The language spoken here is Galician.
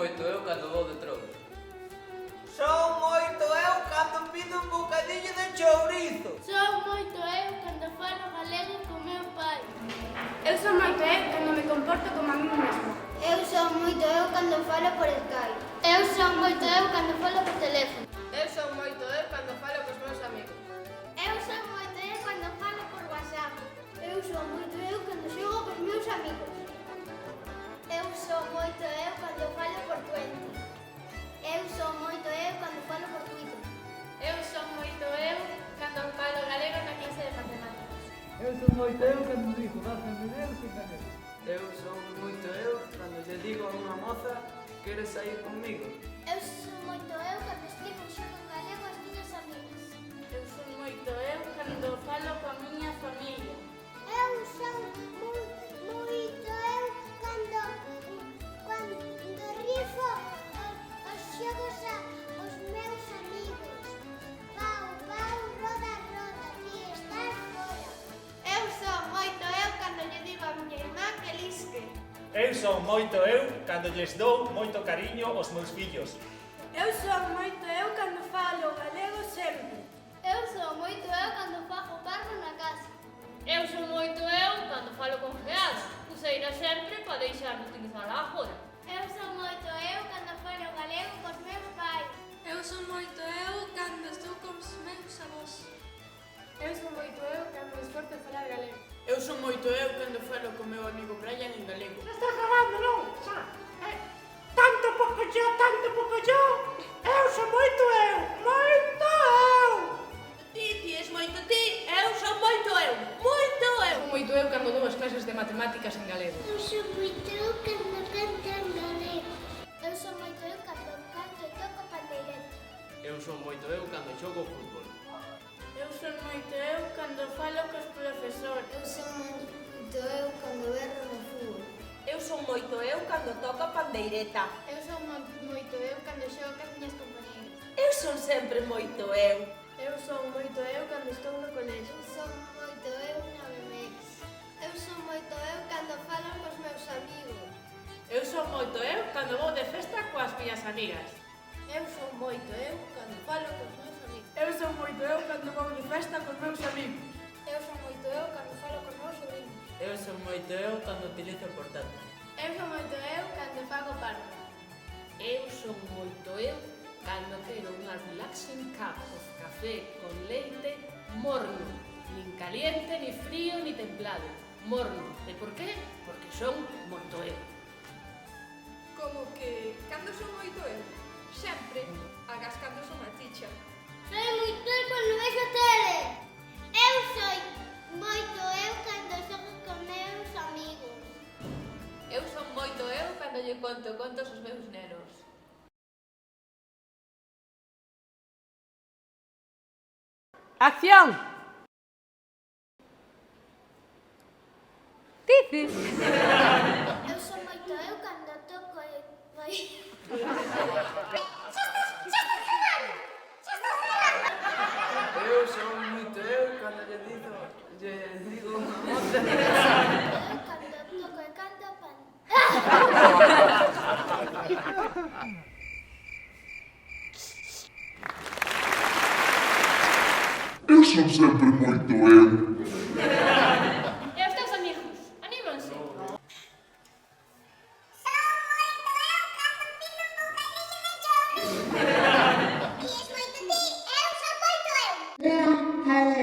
moito eu cando vou de troco. Son moito eu cando pido un bocadillo de chourizo. Son moito eu cando falo galego co meu pai. Eu son moito eu cando me comporto como a mí mesma. Eu son moito eu cando falo por Skype. Eu son moito eu cando falo por teléfono. Eu son moito eu cando falo cos meus amigos. Eu son moito eu cando falo por WhatsApp. Eu son moito eu cando xogo cos meus amigos. Eu son moito eu cando falo por Twenty. Eu son moito eu cando falo por Twitter. Eu son moito eu cando falo galego na clase de matemáticas. Eu son moito eu cando digo 12 minutos en galego. Eu son moito eu cando lle digo a unha moza queres sair comigo. Eu son moito eu cando explico un xogo en galego ás miñas amigas. Eu son moito eu cando falo coa miña familia. Eu son moito eu cando rifo os xogos aos meus amigos. Pau, pau, roda, roda, ti estás fora. Eu son moito eu cando lle digo a miña irmá que lisque. Eu son moito eu cando lles dou moito cariño aos meus fillos. Eu son moito eu cando falo galego sempre. Eu son moito eu cando fago barro na casa. Eu son moito eu cando falo con geada, useira sempre para deixar de utilizala agora. Eu son moito eu cando falo galego cos meus pais. Eu son moito eu cando estou cos meus avós. Eu son moito eu cando me esforzo en falar galego. Eu son moito eu cando falo co meu amigo Brian en galego. Está grabando, non? Xa. Tanto pouco yo. Eu son moito eu. Moito eu. Ti es moito ti, eu son moito eu. Moito eu. Son moito eu cando dou as clases de matemáticas en galego. Eu son moito eu cando canto en galego. Eu son moito eu cando canto e toco pandeireta. Eu son moito eu cando xogo fútbol. Eu son moito eu cando falo cos profesores. Eu son moito eu cando berro no fútbol. Eu son moito eu cando toco a pandeireta. Eu son moito eu cando xogo cas miñas compañeras. Eu son sempre moito eu. Eu son moito eu cando estou no colexio. Eu son moito eu na BMX. Eu son moito eu cando falo cos meus amigos. Eu son moito eu cando vou de festa coas miñas amigas. Eu son moito eu cando falo cos meus amigos. Eu son moito eu cando vou de festa cos meus amigos. Eu son moito eu cando falo cos meus sobrinhos. Eu son moito eu cando utilizo o portátil. Eu son moito eu cando fago parto. Eu son moito eu cando quero unha relaxing cup of café con leite morno, nin caliente, ni frío, ni templado, morno. E por qué? Porque son moito eu. Como que cando son moito eu? Sempre, agas cando son a chicha. Soy moito eu cando vexo tele. Eu soy moito eu cando xogo con meus amigos. Eu son moito eu cando lle conto contos aos meus nenos. Acción. Dices. Eu son moito eu cando toco e vai. Eu son moito eu cando lle digo unha moza. Eu cando toco e canto pan. Eu son sempre moito eu. E os teus amigos, anímanse. Ti es moito ti, eu son moito eu. Moito